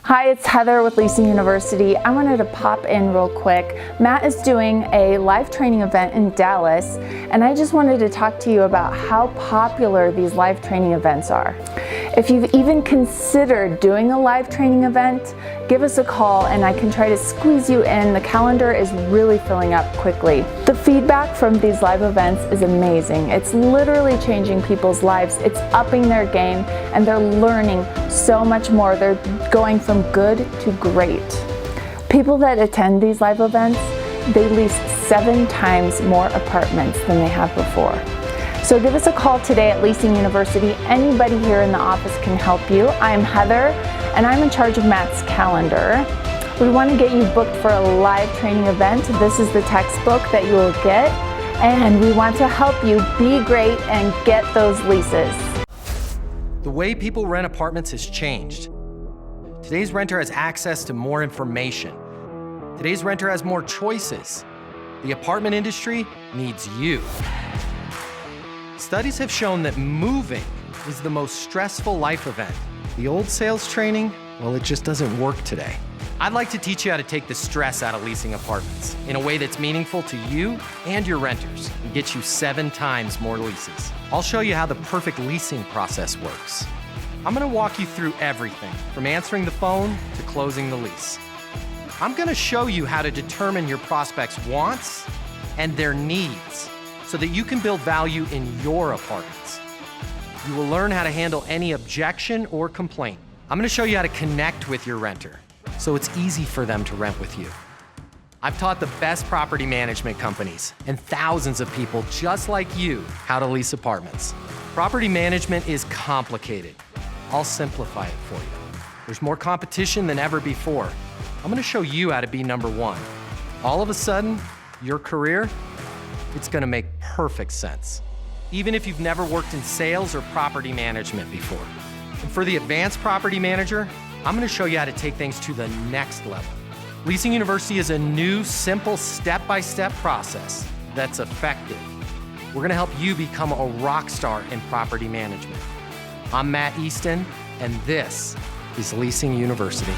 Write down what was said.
Hi, it's Heather with Leasing University. I wanted to pop in real quick. Matt is doing a live training event in Dallas, and I just wanted to talk to you about how popular these live training events are. If you've even considered doing a live training event, give us a call and I can try to squeeze you in. The calendar is really filling up quickly. The feedback from these live events is amazing. It's literally changing people's lives. It's upping their game and they're learning so much more. They're going from good to great. People that attend these live events, they lease 7 times more apartments than they have before. So give us a call today at Leasing University. Anybody here in the office can help you. I'm Heather, and I'm in charge of Matt's calendar. We want to get you booked for a live training event. This is the textbook that you will get, and we want to help you be great and get those leases. The way people rent apartments has changed. Today's renter has access to more information. Today's renter has more choices. The apartment industry needs you. Studies have shown that moving is the most stressful life event. The old sales training, well, it just doesn't work today. I'd like to teach you how to take the stress out of leasing apartments in a way that's meaningful to you and your renters and get you 7 times more leases. I'll show you how the perfect leasing process works. I'm gonna walk you through everything from answering the phone to closing the lease. I'm gonna show you how to determine your prospects' wants and their needs so that you can build value in your apartments. You will learn how to handle any objection or complaint. I'm gonna show you how to connect with your renter so it's easy for them to rent with you. I've taught the best property management companies and thousands of people just like you how to lease apartments. Property management is complicated. I'll simplify it for you. There's more competition than ever before. I'm gonna show you how to be number one. All of a sudden, your career, it's gonna make perfect sense, even if you've never worked in sales or property management before. And for the advanced property manager, I'm gonna show you how to take things to the next level. Leasing University is a new, simple, step-by-step process that's effective. We're gonna help you become a rock star in property management. I'm Matt Easton, and this is Leasing University.